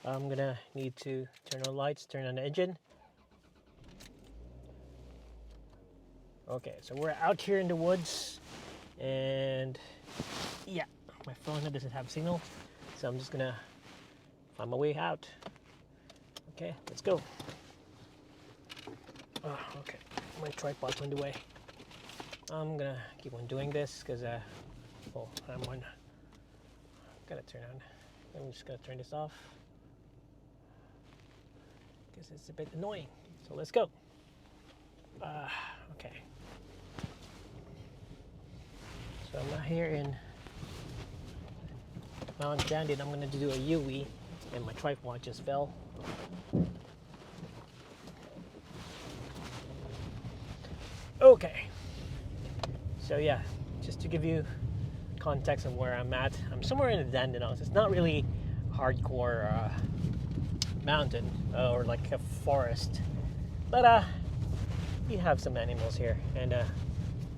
I'm gonna need to turn on lights, turn on the engine. Okay, so we're out here in the woods, and yeah, my phone doesn't have signal, so I'm just gonna find my way out. Okay, let's go. Oh, okay, my tripod's on the way. I'm gonna keep on doing this because I'm on. Gotta turn on. I'm just gonna turn this off because it's a bit annoying. So let's go. Okay. So I'm here in Mount Dandenong. I'm gonna do a UE, and my tripod just fell. Okay. So yeah, just to give you context of where I'm at, I'm somewhere in the Dandenongs. It's not really hardcore mountain or like a forest, but we have some animals here, and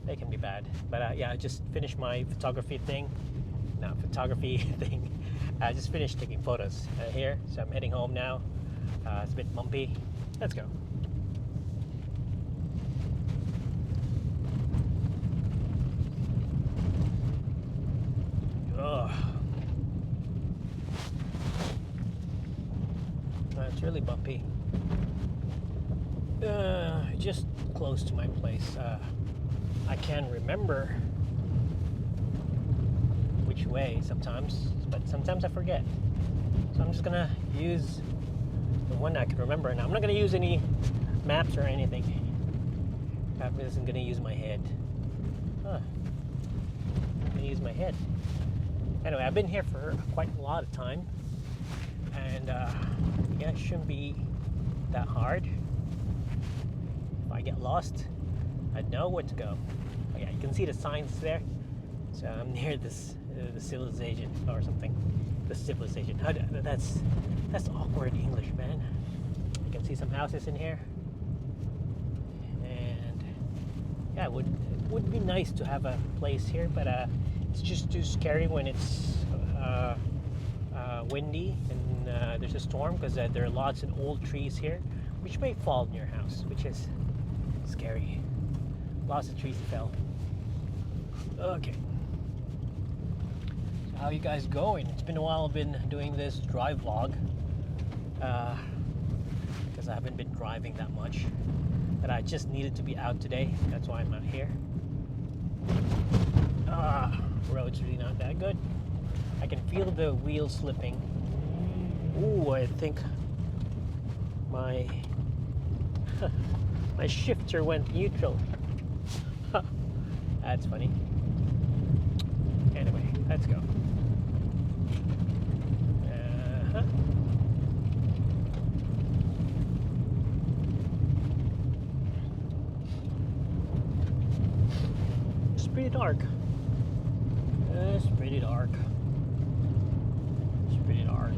they can be bad. But yeah, I just finished my photography thing. I just finished taking photos here, so I'm heading home now. It's a bit bumpy. Let's go. Ugh. It's really bumpy. Just close to my place. I can remember which way sometimes, but sometimes I forget. So I'm just gonna use the one I can remember, and I'm not gonna use any maps or anything. I'm just gonna use my head. I'm gonna use my head. Anyway, I've been here for quite a lot of time, and yeah, it shouldn't be that hard. If I get lost, I know where to go. Oh, yeah, you can see the signs there. So I'm near this the civilization or something. The civilization. That's awkward English, man. You can see some houses in here, and yeah, it would be nice to have a place here, but it's just too scary when it's windy and there's a storm, because there are lots of old trees here which may fall in your house, which is scary. Lots of trees fell. Okay. So how you guys going? It's been a while I've been doing this drive vlog because I haven't been driving that much. But I just needed to be out today. That's why I'm out here. Road's really not that good. I can feel the wheels slipping. Ooh, I think my my shifter went neutral. That's funny. Anyway, let's go. It's pretty dark. It's pretty dark. It's pretty dark.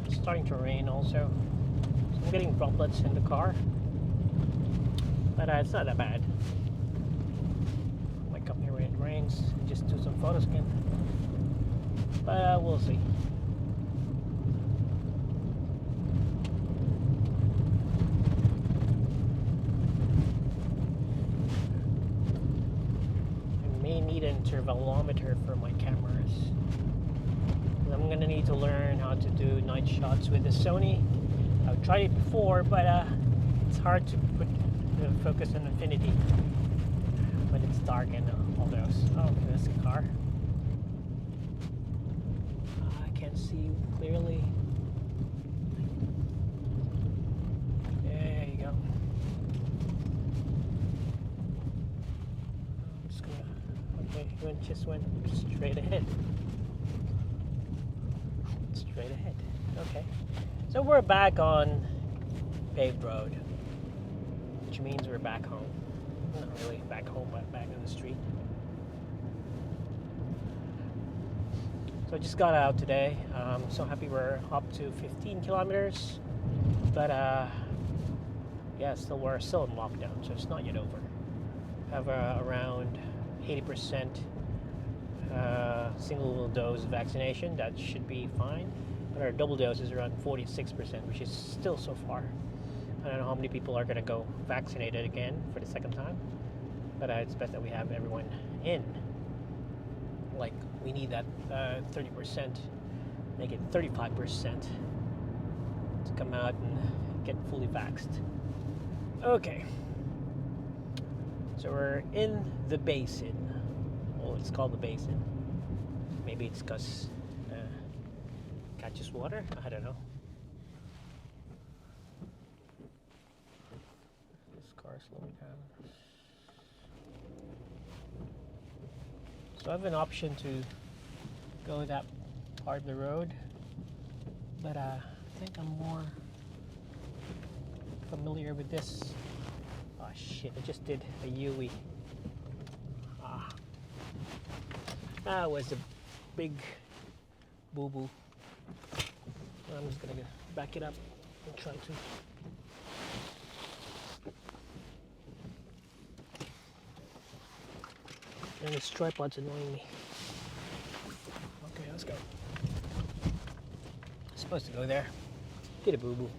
It's starting to rain also. So I'm getting droplets in the car. But it's not that bad. Might come here when it rains and just do some photos again. But we'll see. I may need an intervalometer for my cameras. I'm gonna need to learn how to do night shots with the Sony. I've tried it before, but it's hard to put the focus on infinity when it's dark and all those. Oh, okay, that's a car. I can't see clearly. There you go. I'm just gonna. Okay, he just went straight ahead. Straight ahead. Okay. So we're back on paved road, which means we're back home. Not really back home, but back on the street. So So I just got out today. So happy we're up to 15 kilometers. But yeah, we're still in lockdown, so it's not yet over. Have around 80% single dose vaccination. That should be fine. But our double dose is around 46%, which is still so far. I don't know how many people are going to go vaccinated again for the second time. But it's best that we have everyone in. Like, we need that 30%, make it 35% to come out and get fully vaxxed. Okay. So we're in the basin. Well, it's called the basin. Maybe it's because catches water? I don't know. This car's slowing down. So I have an option to go that part of the road, but I think I'm more familiar with this. Oh shit, I just did a U-ey. That was a big boo-boo. I'm just gonna back it up and try to. And this tripod's annoying me. Okay, let's go. I'm supposed to go there. Get a boo-boo.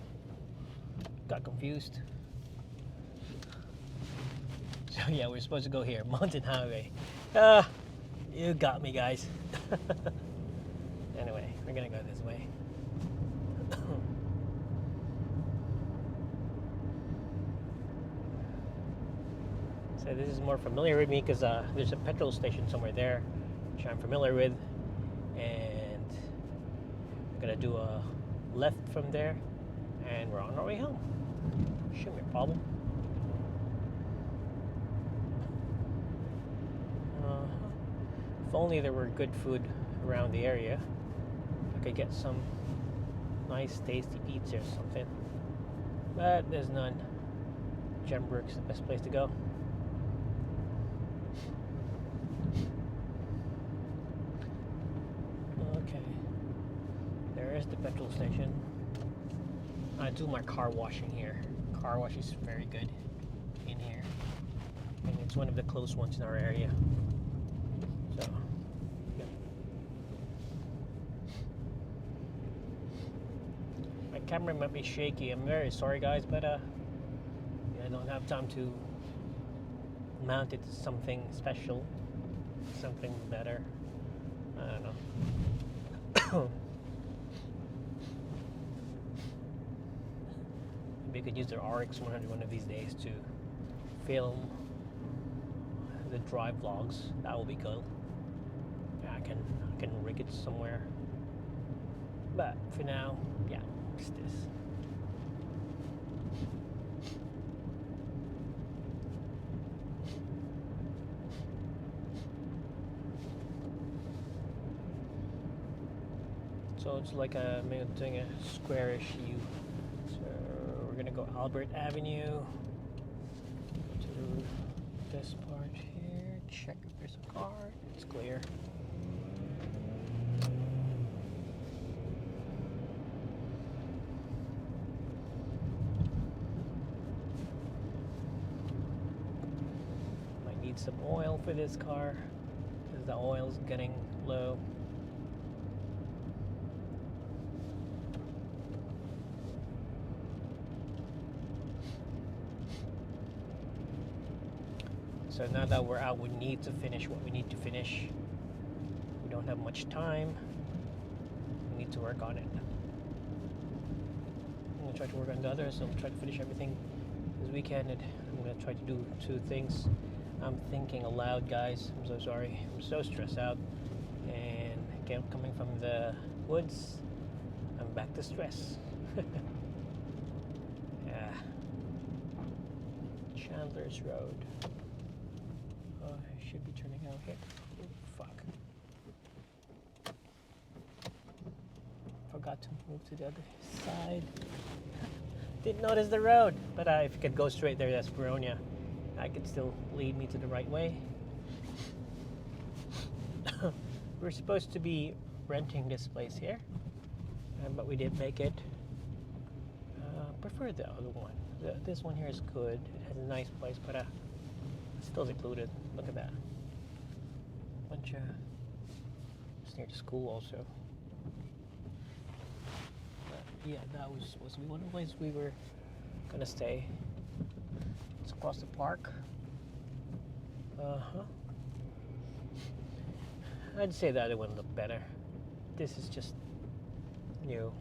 Got confused. So yeah, we're supposed to go here. Mountain Highway. You got me, guys. Anyway, we're gonna go this way. So this is more familiar with me because there's a petrol station somewhere there, which I'm familiar with, and we're gonna do a left from there, and we're on our way home. Shouldn't be a problem. If only there were good food around the area, I could get some nice tasty pizza or something, but there's none. Gembrook's the best place to go. Okay, there is the petrol station. I do my car washing here. Car wash is very good in here, and it's one of the close ones in our area. So, yeah. My camera might be shaky. I'm very sorry, guys, but I don't have time to mount it to something special, something better. I don't know. Maybe you could use the RX 100 one of these days to film the drive vlogs. That will be cool. Yeah, I can rig it somewhere. But for now, yeah, it's this. So it's like doing a squarish U. So we're gonna go Albert Avenue to this part here. Check if there's a car. It's clear. Might need some oil for this car because the oil's getting low. So now that we're out, we need to finish what we need to finish. We don't have much time. We need to work on it. I'm going to try to work on the others. I'll try to finish everything this weekend. And I'm going to try to do 2 things. I'm thinking aloud, guys. I'm so sorry. I'm so stressed out. And again, coming from the woods, I'm back to stress. Yeah. Chandler's Road. I should be turning out here. Oh, fuck. Forgot to move to the other side. Didn't notice the road. But if it could go straight there, that's Boronia. That could still lead me to the right way. We're supposed to be renting this place here, but we did make it. Prefer the other one. This one here is good. It has a nice place, but it's still secluded. Look at that. Bunch of. It's near the school also. But yeah, that was supposed to be one of the places we were gonna stay. It's across the park. I'd say the other one looked better. This is just new.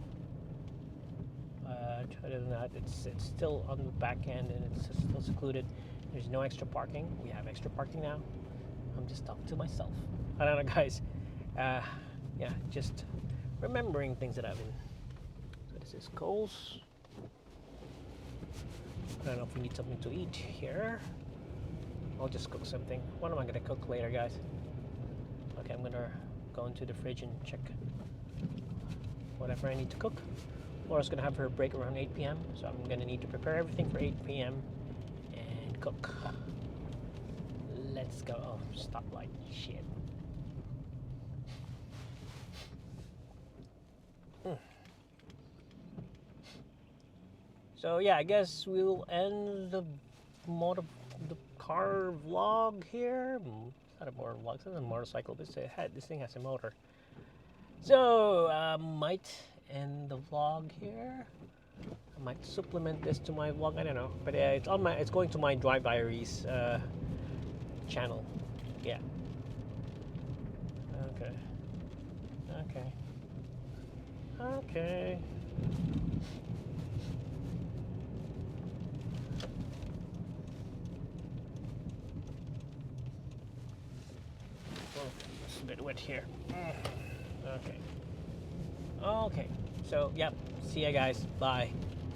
Other than that, it's still on the back end and it's still secluded. There's no extra parking. We have extra parking now. I'm just talking to myself. I don't know, guys. Yeah, just remembering things that I've been. So this is Coles. I don't know if we need something to eat here. I'll just cook something. What am I gonna cook later, guys? Okay, I'm gonna go into the fridge and check whatever I need to cook. Laura's gonna have her break around 8 p.m. So I'm gonna need to prepare everything for 8 p.m. and cook. Let's go. Oh, stoplight. Shit. So yeah, I guess we'll end the car vlog here. It's not a motor vlog, it's not a motorcycle. This thing has a motor. So might end the vlog here. I might supplement this to my vlog. I don't know, but it's going to my Drive Diaries channel. Yeah. Okay. Oh, it's a bit wet here. Okay. So, yep. See ya, guys. Bye.